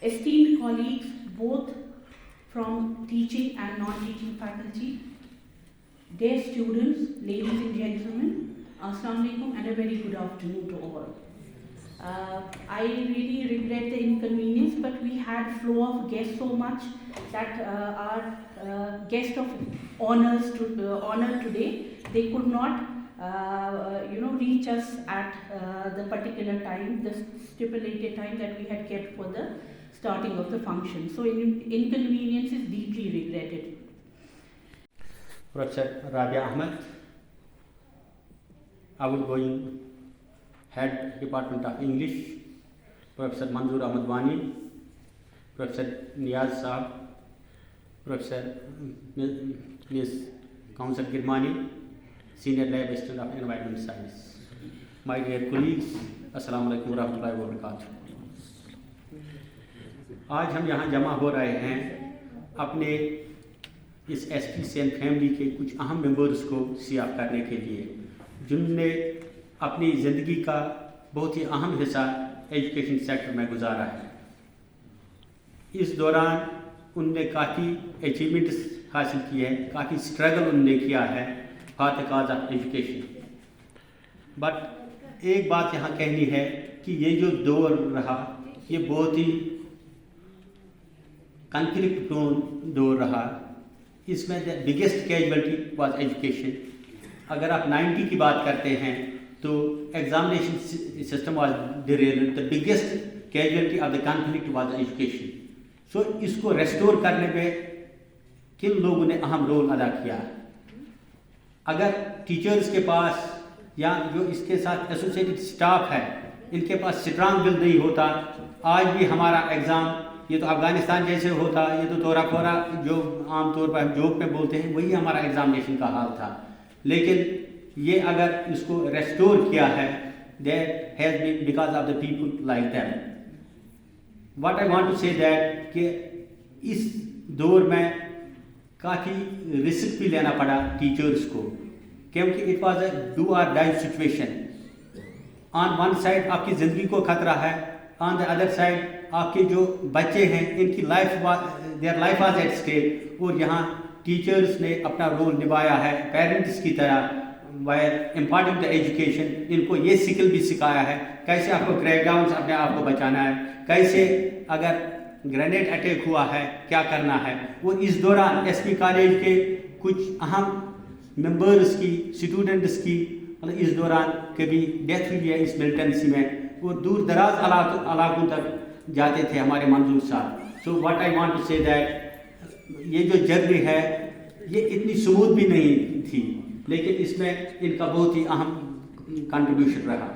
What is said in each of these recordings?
esteemed colleagues, both from teaching and non-teaching faculty, dear students, ladies and gentlemen, Assalamu alaikum and a very good afternoon to all. I really regret the inconvenience, but we had flow of guests so much that our guest of honor today, they could not reach us at the particular time, the stipulated time that we had kept for the starting of the function. So inconvenience is deeply regretted. Professor Rabia Ahmed, outgoing Head Department of English, Professor Manzoor Ahmed Wani, Professor Niyaz Saab, Professor Ms. Kaunsal Girmani, Senior Lab Assistant of Environment Science. My dear colleagues, Assalamu alaikum warahmatullahi wabarakatuh. आज हम यहाँ जमा हो रहे हैं अपने इस STCN family के कुछ अहम मेंबर्स को सियाफ करने के लिए, जिनने अपनी ज़िंदगी का बहुत ही अहम हिस्सा एजुकेशन सेक्टर में गुजारा है। इस दौरान उनने काफ़ी अचीवमेंट्स हासिल किए हैं, काफ़ी स्ट्रगल उनने किया है for the cause of education. But एक बात यहाँ कहनी है कि ये जो दौर रहा, ये बहुत ही कॉन्फ्लिक्ट प्रोन दौर रहा। इसमें the biggest casualty was education. अगर आप 90 की बात करते हैं तो examination system was derailed, the biggest casualty of the conflict was education. So इसको रेस्टोर करने पे किन लोगों ने अहम रोल अदा किया? अगर टीचर्स के पास या जो इसके साथ एसोसिएटेड स्टाफ है, इनके पास स्ट्रांग विल नहीं होता, आज भी हमारा एग्ज़ाम ये तो अफ़गानिस्तान जैसे होता, ये तो तोरा फोरा जो आमतौर पर हम जोक में बोलते हैं, वही हमारा एग्ज़ामिनेशन का हाल था। लेकिन ये अगर इसको रेस्टोर किया है, that has been because of the people like them. What I want to say that कि इस दौर में काफ़ी रिस्क भी लेना पड़ा टीचर्स को, क्योंकि it was a do or die situation. On one side आपकी ज़िंदगी को खतरा है, ऑन द अदर साइड आपके जो बच्चे हैं इनकी their life was at stake. और यहाँ टीचर्स ने अपना रोल निभाया है पेरेंट्स की तरह, वायर इम्पार्टिंग द एजुकेशन। इनको ये स्किल भी सिखाया है कैसे आपको क्रैकडाउन से अपने आप को बचाना है, कैसे अगर ग्रेनेड अटैक हुआ है क्या करना है। और इस दौरान एसपी कॉलेज के कुछ अहम मेंबर्स की, स्टूडेंट्स की इस दौरान कभी डेथ हुई है इस मिलिटेंसी में, और दूर दराज इलाकों तक जाते थे हमारे मंजूर साहब। So what I want to say that ये जो जर्नी है ये इतनी स्मूथ भी नहीं थी, लेकिन इसमें इनका बहुत ही अहम कंट्रीब्यूशन रहा।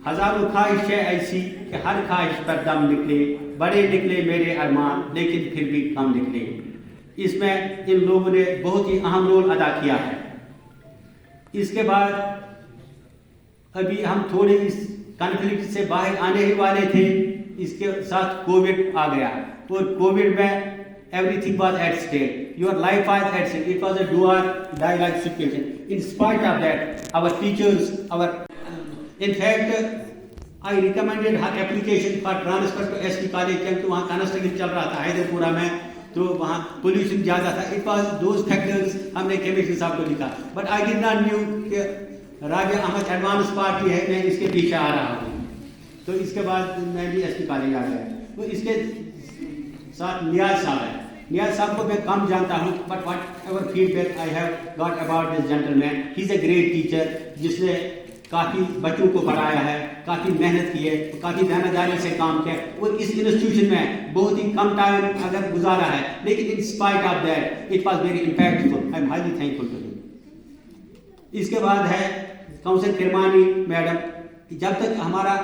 हजारों ख्वाहिशें ऐसी कि हर ख्वाहिश पर दम निकले, बड़े निकले मेरे अरमान लेकिन फिर भी कम निकले। इसमें इन लोगों ने बहुत ही अहम रोल अदा किया है। इसके बाद अभी हम थोड़े इस कॉन्फ्लिक्ट से बाहर आने ही वाले थे, इसके साथ कोविड आ गया, और कोविड में everything was at stake, your life was at stake, it was a do or die like situation. In spite of that, our teachers, in fact I recommended her application for transfer to ST college, क्योंकि वहाँ construction चल रहा था हैदरपुरा में, तो वहाँ pollution ज़्यादा था। इट वॉज दोज फैक्टर्स हमने केमिस्ट्री साहब को लिखा, but I did not new कि राबिया अहमद एडवांस पार्टी है, मैं इसके पीछे आ रहा हूँ। तो इसके बाद मैं भी एसटी कॉलेज आ गया। तो इसके साथ नियाज साहब है, नियाज साहब को मैं कम जानता हूँ, but what ever feedback I have got about this gentleman, he is a great teacher जिसने काफ़ी बच्चों को पढ़ाया है, काफ़ी मेहनत की है, काफ़ी दानादारी से काम किया, और इस इंस्टीट्यूशन में बहुत ही कम टाइम अगर गुजारा है, लेकिन in spite of that it was very impactful. I am highly thankful to him. इसके बाद है काउंसिल किरमानी मैडम। जब तक हमारा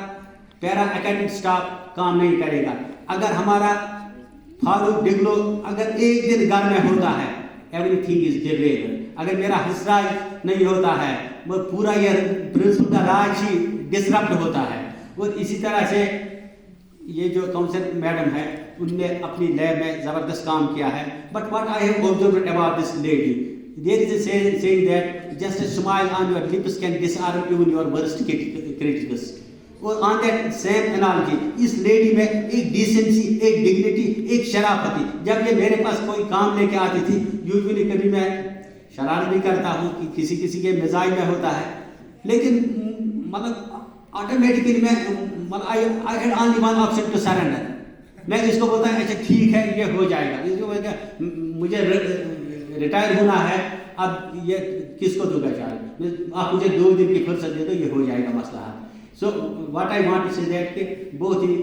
पैरा एकेडमिक स्टाफ काम नहीं करेगा, अगर हमारा फारूक डिगलो अगर एक दिन घर में होता है, एवरीथिंग इज डिरेल्ड। अगर मेरा हंसराज नहीं होता है, वो पूरा ये प्रिंसिपल का राज ही डिसरप्ट होता है। और इसी तरह से ये जो काउंसिल मैडम है, उनने अपनी लैब में ज़बरदस्त काम किया है। But what I have observed about this lady, there is a saying that just a smile on your lips can disarm even your worst critics. اور آن دیٹ سیم انالوجی اس لیڈی میں ایک decency, ایک dignity, ایک شرافت تھی. جب یہ میرے پاس کوئی کام لے کے آتی تھی, یوزلی کبھی میں شرارت بھی کرتا ہوں کہ کسی کے مزاج میں ہوتا ہے, لیکن مطلب آٹومیٹکلی میں I had only one option to surrender. میں اس کو بولتا ہوں اچھا ٹھیک ہے یہ ہو جائے گا, اس کو بولتا مجھے ریٹائر ہونا ہے, اب یہ کس کو دوں گا چارج, آپ مجھے 2 دن کی فرصت دے دو, یہ ہو جائے گا مسئلہ. So what I want to say that کہ بہت ہی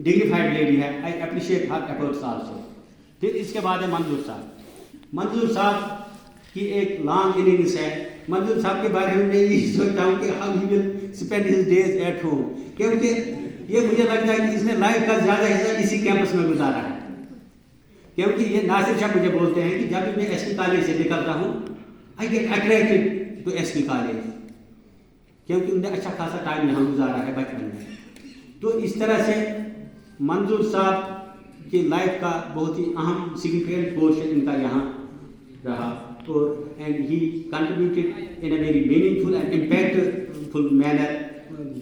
ڈگنیفائڈ لیڈی ہے, I appreciate her efforts also. پھر اس کے بعد ہے منظور صاحب. منظور صاحب کی ایک لانگ اننگس ہے. منظور صاحب کے بارے میں یہی سوچتا ہوں کہ how he will spend his days at home, کیونکہ یہ مجھے لگتا ہے کہ اس نے لائف کا زیادہ حصہ اسی کیمپس میں گزارا ہے. کیونکہ یہ ناصر شاہ مجھے بولتے ہیں کہ جب میں ایس پی کالج سے نکلتا ہوں I get attracted to S P college, کیونکہ انہوں نے اچھا خاصا ٹائم یہاں گزارا ہے بچپن میں. تو اس طرح سے منظور صاحب کی لائف کا بہت ہی اہم سگنیفیکنٹ پورشن ان کا یہاں رہا, اور and he contributed in a very meaningful and impactful manner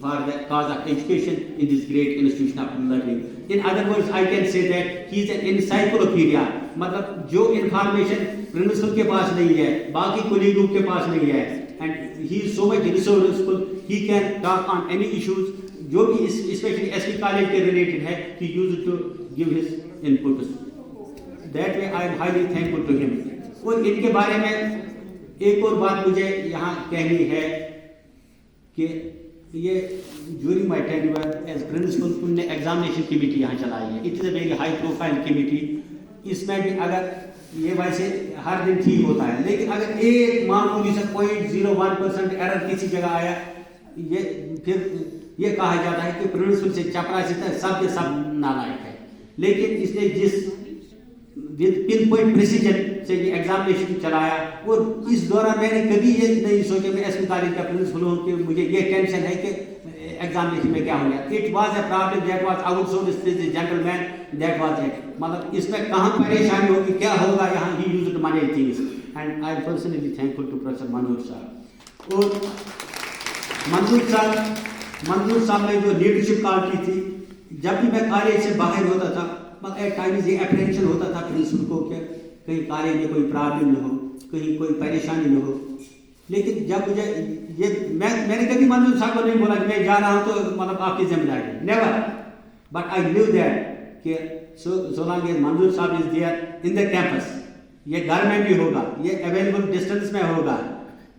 for the cause of education in this great institution of learning. In other words, I can say that he is an encyclopedia. مطلب جو information principal کے پاس نہیں ہے, باقی کولیگوں کے پاس نہیں ہے, and he is so much resourceful, he can talk on any issues جو بھی especially ایس پی کالج کے related ہے, he used to give his inputs. That way I am highly thankful to him. اور ان کے بارے میں ایک اور بات مجھے یہاں کہنی ہے کہ یہ during my tenure as principal انہوں نے ایگزامینیشن کمیٹی یہاں چلائی ہے. It is a very high profile committee. اس میں بھی اگر یہ ویسے ہر دن ٹھیک ہوتا ہے, لیکن اگر ایک معمولی سے 0.01% ایرر کسی جگہ آیا, یہ پھر یہ کہا جاتا ہے کہ پرنسپل سے چپراسی تک سب کے سب نالائق ہے. لیکن اس نے جس پن پوائنٹ پریسیجن سے یہ ایگزامینیشن چلایا, اور اس دوران میں نے کبھی یہ نہیں سوچا میں ایس پی کالج کا پرنسپل ہوں کہ مجھے یہ ٹینشن ہے کہ ایگزامینیشن میں کیا ہو گیا. It was a problem that was outsource to the general man, that was it. مطلب اس میں کہاں پریشانی ہوگی, کیا ہوگا, یہاں ہی used many things, and I am personally thankful to professor Manzoor sahab. اور منظور صاحب میں جو لیڈرشپ کوالٹی تھی, جب بھی میں کالج سے باہر ہوتا تھا ایٹ ٹائمز یہ اپریہنشن ہوتا تھا پرنسپل کو کہ کہیں کالج میں کوئی پرابلم نہ ہو, کہیں کوئی پریشانی نہ ہو. لیکن جب مجھے یہ میں نے کبھی منظور صاحب کو نہیں بولا کہ میں جا رہا ہوں تو مطلب آپ کی ذمہ داری, never. But I knew that کہ so long as منظور صاحب is there in the campus, یہ گھر میں بھی ہوگا, یہ اویلیبل ڈسٹینس میں ہوگا,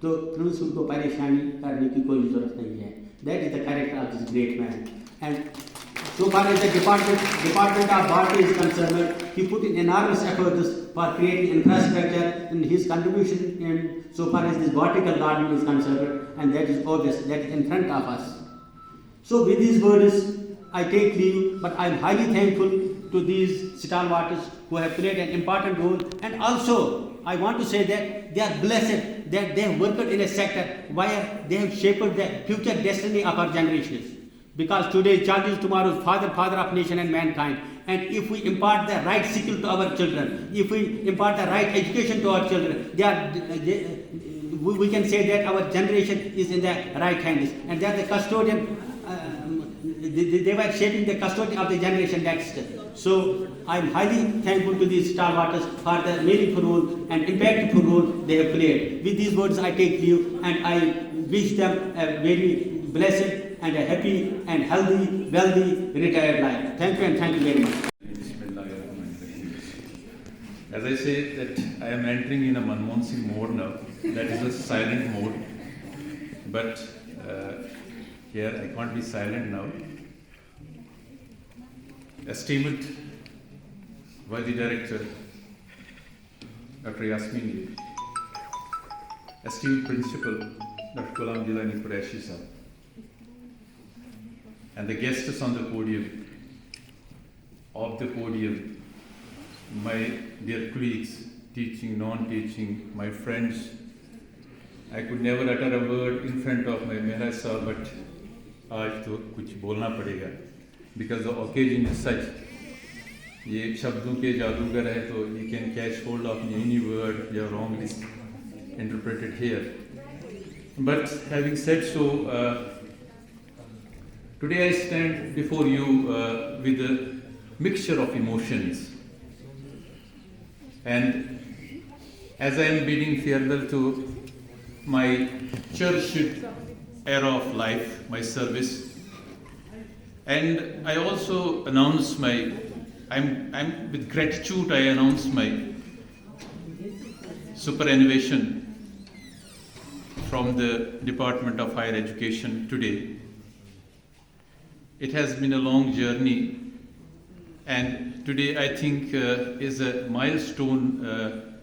تو پرنسپل کو پریشانی کرنے کی کوئی ضرورت نہیں ہے. That is the character of this great man. And so far as the department of Bharti is concerned, he put in enormous efforts for creating infrastructure, and his contribution in so far as this vertical gardening is concerned, and that is obvious, that is in front of us. So with these words, I take leave, but I am highly thankful to these stalwarts who have played an important role, and also I want to say that they are blessed that they have worked in a sector where they have shaped the future destiny of our generations. Because today's child is tomorrow's father of nation and mankind. And if we impart the right skill to our children, if we impart the right education to our children, we can say that our generation is in the right hands. And they are the custodian, they were shaping the custodian of the generation next. So I am highly thankful to these stalwarts for the meaningful role and impactful role they have played. With these words I take leave, and I wish them a very blessed and a happy and healthy, wealthy, retired life. Thank you, and thank you very much. As I say that I am entering in a Manmohan Singh mode now, that is a silent mode, but here I can't be silent now. Esteemed Vice Director Dr. Yasmin ji, esteemed Principal Dr. Ghulam Jilani Qureshi sir, and the guests on the podium, my dear colleagues, teaching, non-teaching, my friends. I could never utter a word in front of my Mehra sir, but aaj to kuch bolna padega because the occasion is such. یہ شبدوں کے جادوگر ہے, تو you can catch hold of any word you are wrongly interpreted here. But having said so, Today I stand before you with a mixture of emotions. And as I am bidding farewell to my cherished era of life, my service, and I also announce I'm with gratitude I announce my superannuation from the Department of Higher Education today. It has been a long journey, and today I think is a milestone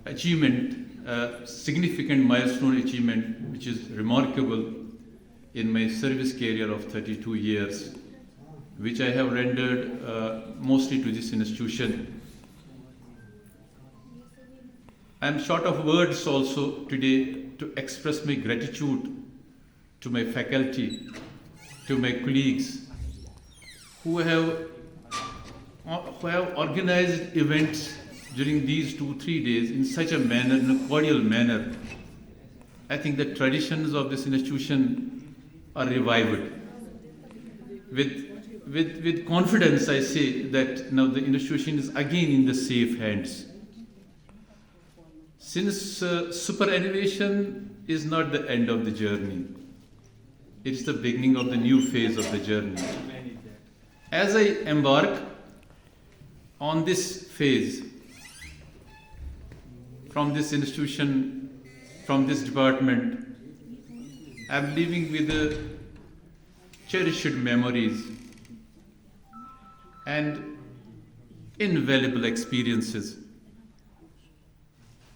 achievement, significant milestone achievement, which is remarkable in my service career of 32 years, which I have rendered mostly to this institution. I am short of words also today to express my gratitude to my faculty, to my colleagues who have organized events during these 2-3 days in such a manner, in a cordial manner. I think the traditions of this institution are revived. With confidence, I say that now the institution is again in the safe hands. Since superannuation is not the end of the journey, it's the beginning of the new phase of the journey. As I embark on this phase, from this institution, from this department, I'm living with cherished memories and invaluable experiences.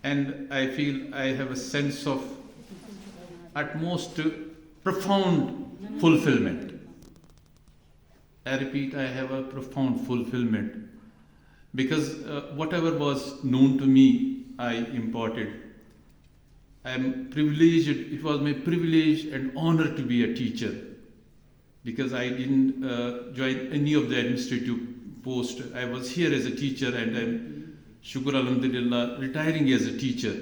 And I feel I have a sense of utmost profound fulfillment. I repeat, I have a profound fulfillment because whatever was known to me, I imparted. I am privileged, it was my privilege and honor to be a teacher because I didn't join any of the administrative posts. I was here as a teacher and I'm, Shukur Alhamdulillah, retiring as a teacher.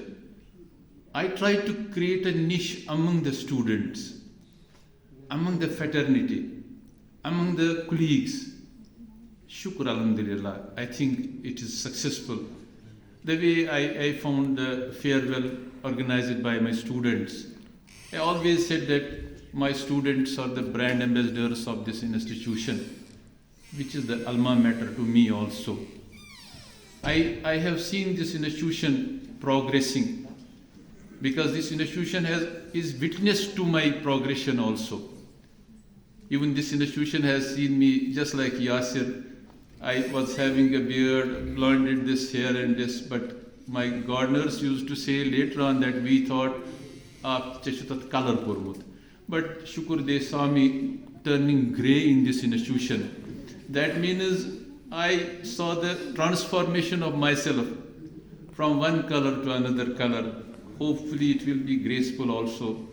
I tried to create a niche among the students, among the fraternity, among the colleagues. Shukur Alhamdulillah, I think it is successful. The way I found the farewell organized by my students, I always said that my students are the brand ambassadors of this institution, which is the alma mater to me also. I have seen this institution progressing because this institution is witness to my progression also. Even this institution has seen me just like Yasir. I was having a beard, blonded this hair and this, but my gardeners used to say later on that we thought, color kormut. But Shukur, they saw me turning grey in this institution. That means I saw the transformation of myself from one color to another color. Hopefully it will be graceful also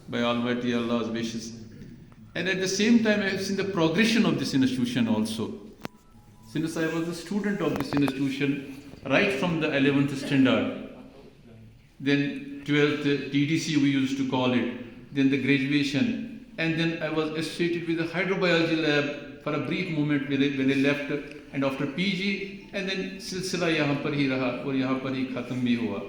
by Almighty Allah's wishes. And at the same time I have seen the progression of this institution also. Since I was a student of this institution, right from the 11th standard, then 12th TDC we used to call it, then the graduation, and then I was associated with the hydrobiology lab for a brief moment when I left, and after PG, and then silsila yahan par hi raha aur yahan par hi khatam bhi hua.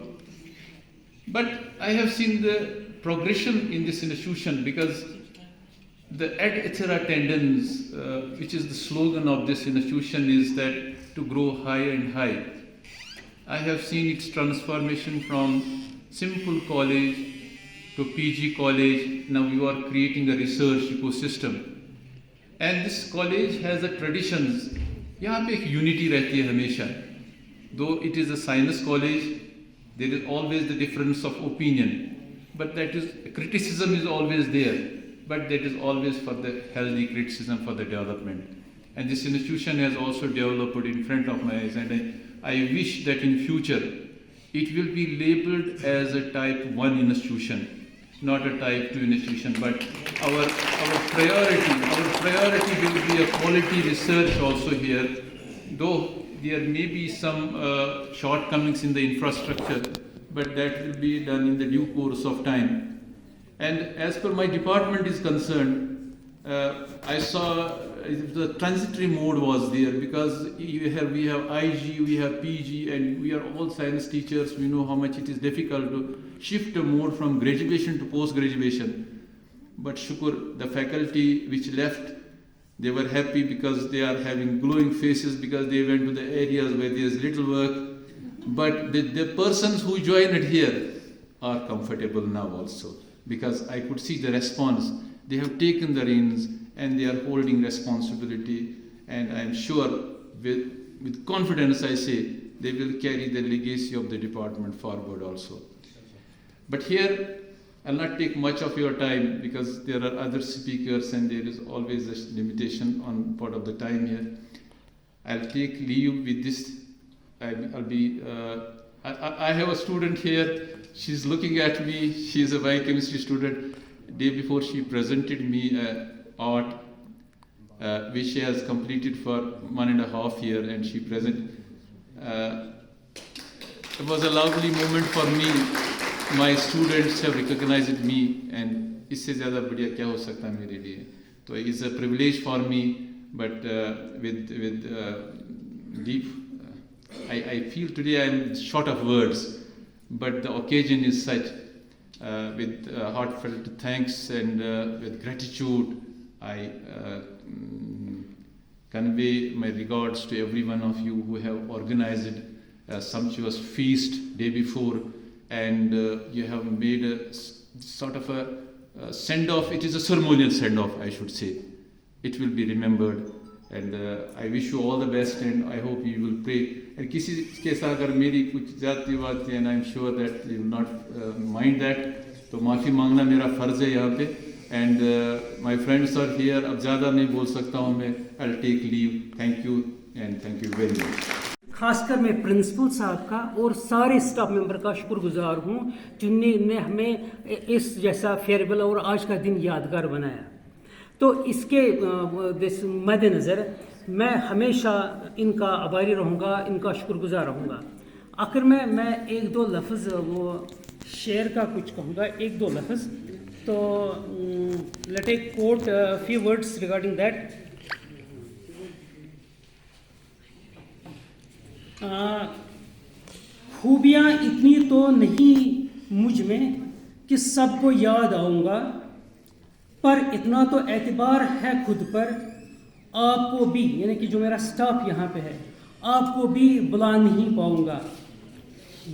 But I have seen the progression in this institution because the ad ithera tendens, which is the slogan of this institution, is that to grow high and high. I have seen its transformation from simple college to PG college. Now you are creating a research ecosystem. And this college has a traditions. यहाँ पे एक unity रहती है हमेशा. Though it is a science college, there is always the difference of opinion. But that is, criticism is always there. But that is always for the healthy criticism for the development. And this institution has also developed in front of my eyes, and I wish that in future it will be labeled as a type 1 institution, not a type 2 institution, but our priority will be a quality research also here, though there may be some shortcomings in the infrastructure, but that will be done in the due course of time. And as per my department is concerned, I saw the transitory mode was there, because we have IG, we have PG, and we are all science teachers. We know how much it is difficult to shift a mode from graduation to post-graduation. But Shukur, the faculty which left, they were happy because they are having glowing faces, because they went to the areas where there is little work. But the persons who joined here are comfortable now also, because I could see the response. They have taken the reins and they are holding responsibility, and I am sure with confidence I say they will carry the legacy of the department forward also. But here I'll not take much of your time, because there are other speakers and there is always a limitation on part of the time here. I'll take leave with this. I have a student here. She's looking at me. She's a biochemistry student. Day before, she presented me art which she has completed for 1.5 years, and she presented. It was a lovely moment for me. My students have recognized me, and इससे ज़्यादा बढ़िया क्या हो सकता है मेरे लिए? So it's a privilege for me, but with deep, I feel today I am short of words, but the occasion is such. With heartfelt thanks and with gratitude, I convey my regards to every one of you who have organized a sumptuous feast day before, and you have made a sort of a send-off. It is a ceremonial send-off, I should say. It will be remembered, and I wish you all the best, and I hope you will pray. And किसी के साथ अगर मेरी कुछ ज़्यादा बात है, and I'm sure that you will not mind that, तो माफ़ी मांगना मेरा फ़र्ज़ है यहाँ पे. And my friends are here. अब ज़्यादा नहीं बोल सकता हूँ मैं. I'll take leave. Thank you and thank you very much. खासकर मैं प्रिंसिपल साहब का और सारे स्टाफ मेंबर का शुक्रगुजार हूँ जिनने हमें इस जैसा फेयरवेल और आज का दिन यादगार बनाया. तो इसके मद्देनज़र मैं हमेशा इनका आभारी रहूँगा, इनका शुक्रगुजार रहूँगा. आखिर में मैं एक दो लफ्ज़ वो शेर का कुछ कहूँगा, एक दो लफ्ज़. तो let me quote few words regarding that. खूबियाँ इतनी तो नहीं मुझ में कि सबको याद आऊँगा, पर इतना तो एतबार है खुद पर आपको भी, यानी कि जो मेरा स्टाफ यहाँ पे है, आपको भी बुला नहीं पाऊँगा.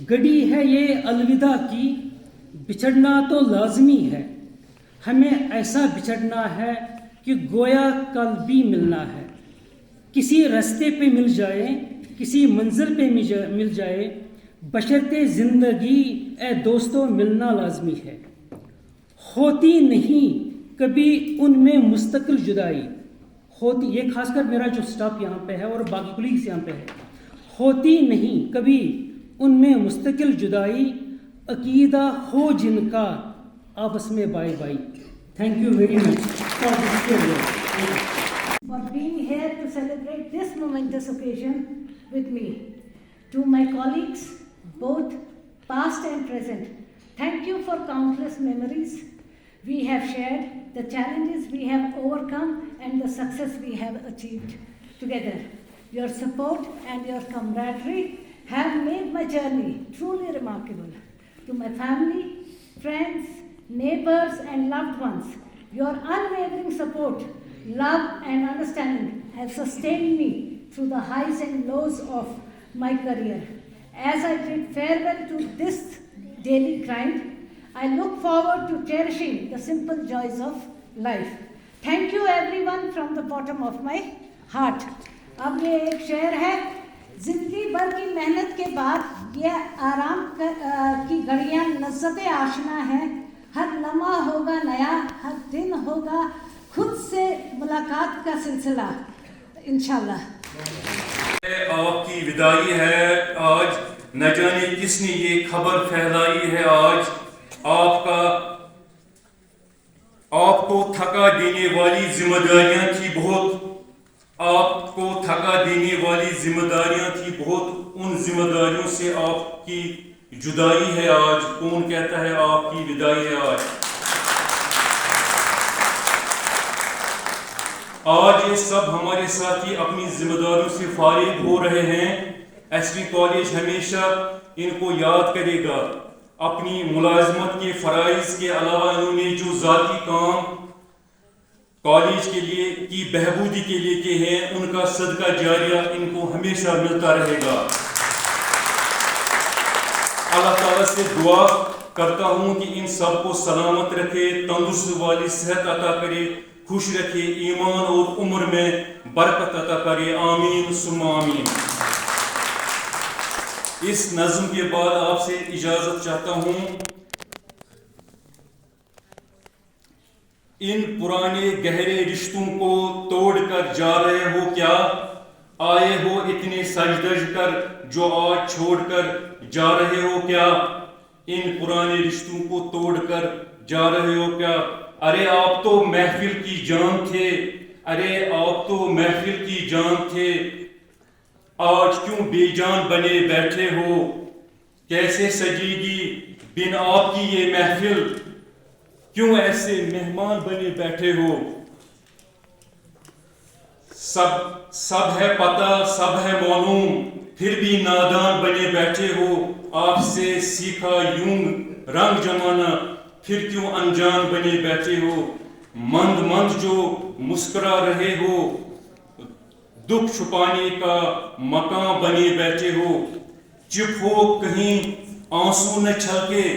गड़ी है ये अलविदा की, बिछड़ना तो लाजमी है, हमें ऐसा बिछड़ना है कि गोया कल भी मिलना है. किसी रास्ते पे मिल जाए, किसी मंजिल पे मिल जाए, बशर्ते ज़िंदगी ए दोस्तों मिलना लाजमी है. होती नहीं कभी उनमें मुस्तकिल जुदाई, होती, ये खासकर मेरा जो स्टाफ यहाँ पे है और बाकी कोलीग्स यहाँ पे है, होती नहीं कभी उनमें मुस्तकिल जुदाई, अकीदा हो जिनका आपस में bye bye. Thank you very much for being here to celebrate this momentous occasion with me. To my colleagues, both past and present, thank you for countless memories we have shared, the challenges we have overcome, and the success we have achieved together. Your support and your camaraderie have made my journey truly remarkable. To my family, friends, neighbors, and loved ones, your unwavering support, love, and understanding have sustained me through the highs and lows of my career. As I bid farewell to this daily grind, I look forward to cherishing the simple joys of life. Thank you everyone from the bottom of my heart. अब ये एक शेर है, जिंदगी भर की मेहनत के बाद ये आराम की घड़ियाँ लज़्ज़त-ए आशना है. हर लम्हा होगा नया, हर दिन होगा खुद से मुलाकात का सिलसिला इंशाल्लाह. आपकी विदाई है आज, न जाने किसने ये खबर फैलाई है आज. आपको थका देने वाली जिम्मेदारियां थी बहुत, आपको थका देने वाली जिम्मेदारियां थी बहुत. उन जिम्मेदारियों से आपकी जुदाई है आज. कौन कहता है आपकी विदाई है आज? آج یہ سب ہمارے ساتھی اپنی ذمہ داریوں سے فارغ ہو رہے ہیں. ایس وی کالج ہمیشہ ان کو یاد کرے گا. اپنی ملازمت کے فرائض کے علاوہ انہوں نے جو ذاتی کام کالج کے لیے کی بہبودی کے لیے کیے ہیں, ان کا صدقہ جاریہ ان کو ہمیشہ ملتا رہے گا. اللہ تعالیٰ سے دعا کرتا ہوں کہ ان سب کو سلامت رکھے, تندرست والی صحت عطا کرے, خوش رکھے, ایمان اور عمر میں برکت عطا کرے. آمین ثم آمین. اس نظم کے بعد آپ سے اجازت چاہتا ہوں. ان پرانے گہرے رشتوں کو توڑ کر جا رہے ہو کیا؟ آئے ہو اتنے سجدج کر جو آج چھوڑ کر جا رہے ہو کیا؟ ان پرانے رشتوں کو توڑ کر جا رہے ہو کیا؟ ارے آپ تو محفل کی جان تھے, ارے آپ تو محفل کی جان تھے, آج کیوں بے جان بنے بیٹھے ہو؟ کیسے سجے گی بن آپ کی یہ محفل, کیوں ایسے مہمان بنے بیٹھے ہو؟ سب ہے پتہ, سب ہے معلوم, پھر بھی نادان بنے بیٹھے ہو. آپ سے سیکھا یوں رنگ جمانا, پھر کیوں انجان بنے بیٹھے ہو؟ مند مند جو مسکرا رہے ہو, دکھ چھپانے کا مکان بنے بیٹھے ہو. چپ ہو کہیں آنسو نہ چھلکے,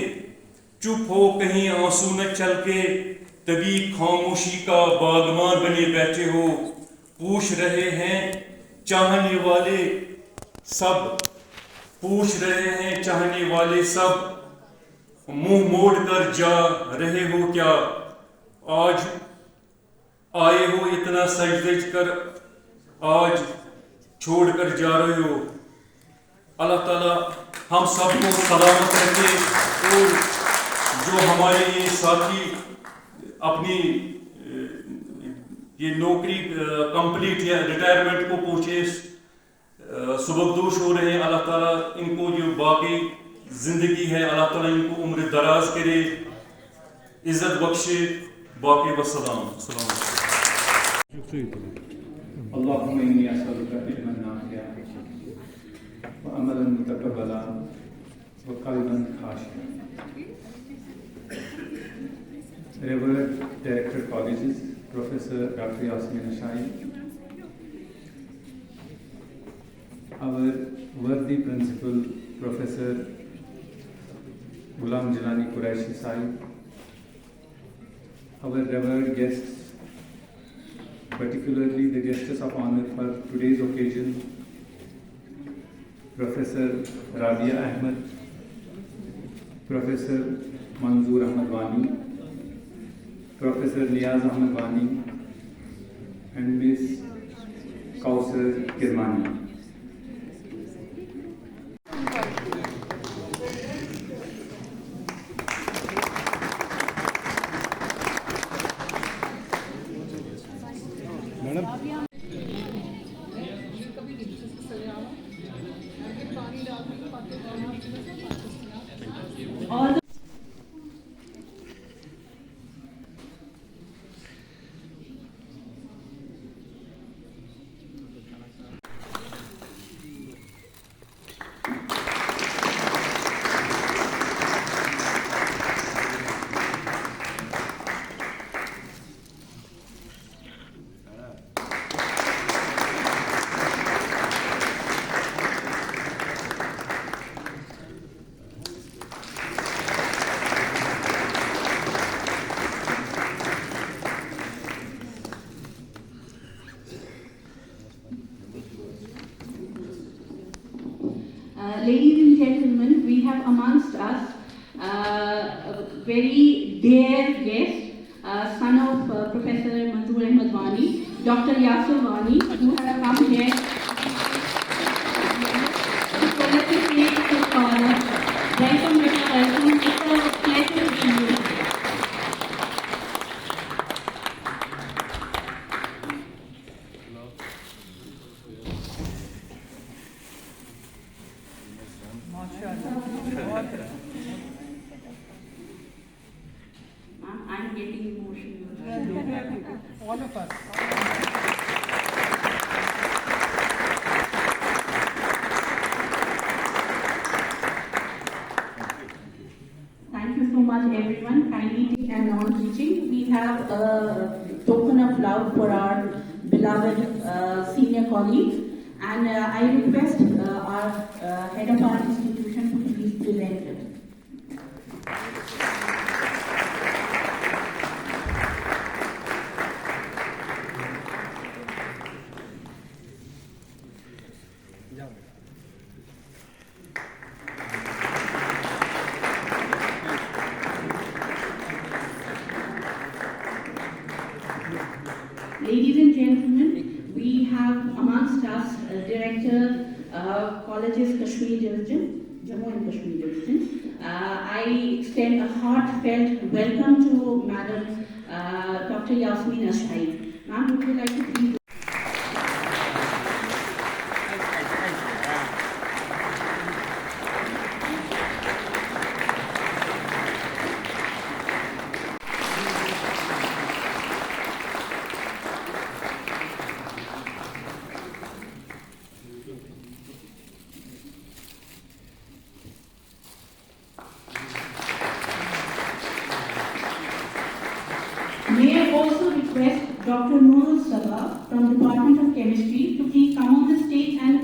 چپ ہو کہیں آنسو نہ چھلکے, تبھی خاموشی کا باغبان بنے بیٹھے ہو. پوچھ رہے ہیں چاہنے والے سب, پوچھ رہے ہیں چاہنے والے سب, منہ موڑ کر جا رہے ہو کیا؟ آج آئے ہو اتنا سجدج کر, آج چھوڑ کر جا رہے ہو. اللہ تعالیٰ ہم سب کو سلامت رکھے, اور جو ہمارے یہ ساتھی اپنی یہ نوکری کمپلیٹ یا ریٹائرمنٹ کو پہنچے سبکدوش ہو رہے ہیں, اللہ تعالیٰ ان کو جو باقی زندگی ہے اللہ تعالیٰ ان کو عمر دراز کرے, عزت بخشے. باقی والسلام. السلام علیکم. اللهم إني أسألك علما نافعا وعملا متقبلا وقلبا خاشعا. Revered Director Colleges, Professor Dr. Yasmin Ashai, our worthy Principal, Professor Ghulam Jilani Quraishi Sahib, our revered guests, particularly the guests of honor for today's occasion, Professor Rabia Ahmed, Professor Manzoor Ahmed Wani, Professor Niyaz Ahmed Wani, and Ms. Kausar Kirmani. All the ladies and gentlemen, we have amongst us a very dear guest, son of Professor Manzoor Ahmed Wani, Dr. Yasir Wani, who have come here to felicitate his father. Welcome, Mr. Welcome. It's a pleasure to see you. I'm getting emotional. All of us. loud for our beloved senior colleagues. And I request our head of our institution to please present it. Ladies and gentlemen, we have amongst us Director Colleges Kashmir Division, Jammu and Kashmir Division. I extend a heartfelt welcome to Madam Dr. Yasmin Ashai. Ma'am, would you like to please? May I also request Dr. Nurul Sabah from Department of Chemistry to please come on the stage and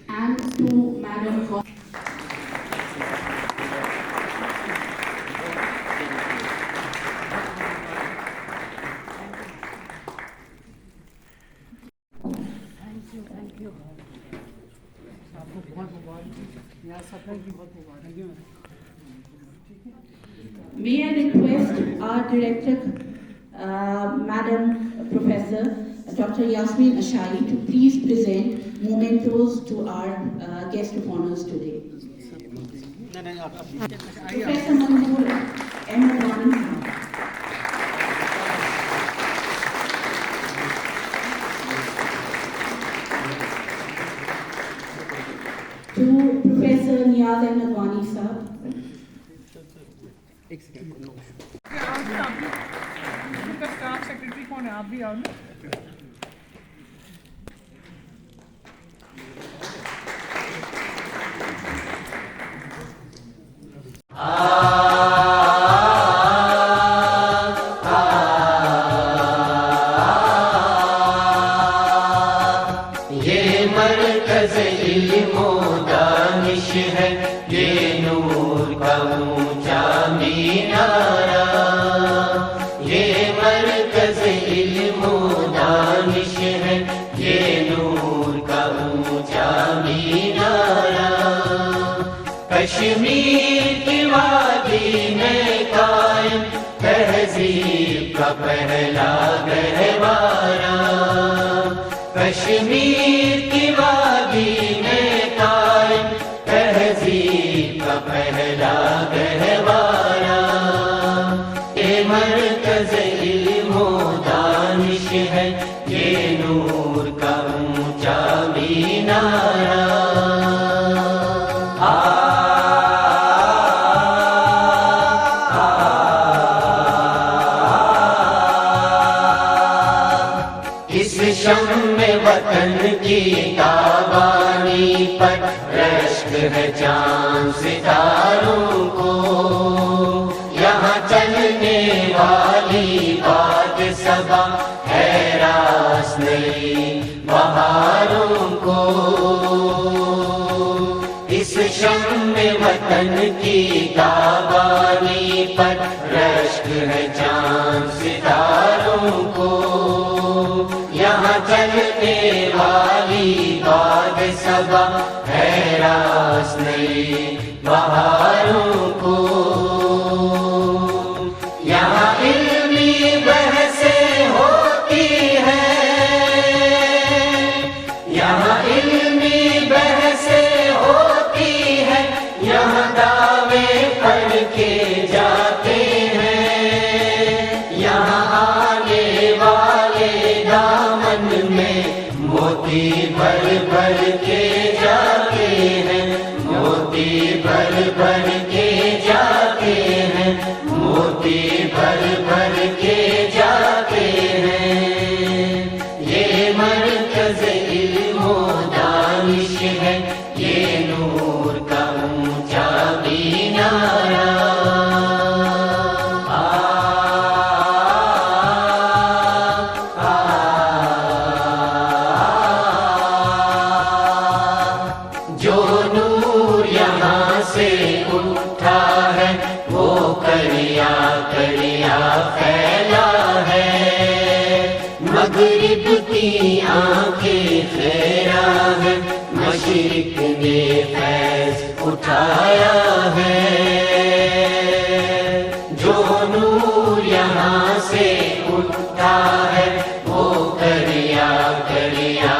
and to Madam Gauri. May I request our director, Madam Professor Dr. Yasmin Ashai, to please present mementos to our guest of honors today. Professor Manzoor M. to Professor Niyaz M. Nadwani Sahab. Staff secretary कौन है? आप भी आओ ना. ये मरकज़ इल्म व दानिश है, ये नूर का ऊंचा मीनारा. ये मरकज़ इल्म व दानिश है, ये नूर का ऊंचा मीनारा. कश्मीर की वादी में कायम तहज़ीब का पहला गहवारा. कश्मीर की वादी में कायम तहज़ीब का पहला गहवारा. ये मरकज़ इल्म व दानिश है, ये नूर का ऊंचा मीनारा. इस शम्मे वतन की ताबानी पर रश्क है चांद सितारों को. यहाँ चलने वाली बात सबा है रास नई बहारों को. इस शम्मे वतन की ताबानी पर रश्क है चांद सितारों को. यहाँ चलने वाली बाग सबा है रास नई बहारों को. यहाँ इल्मी बहसें होती है, यहाँ इल्मी बहसें होती है, यहाँ दावे पढ़ के जाते हैं. यहाँ आने वाले दामन में मोती भर भर के पेश है ये नूर का ऊंचा मीनारा। जो नूर यहाँ से उठा है वो करिया करिया फैला है। मगरिब की आंखें फेरा है, मशरिक ने फैज उठाया है। जो नूर यहाँ से उठा है वो करिया करिया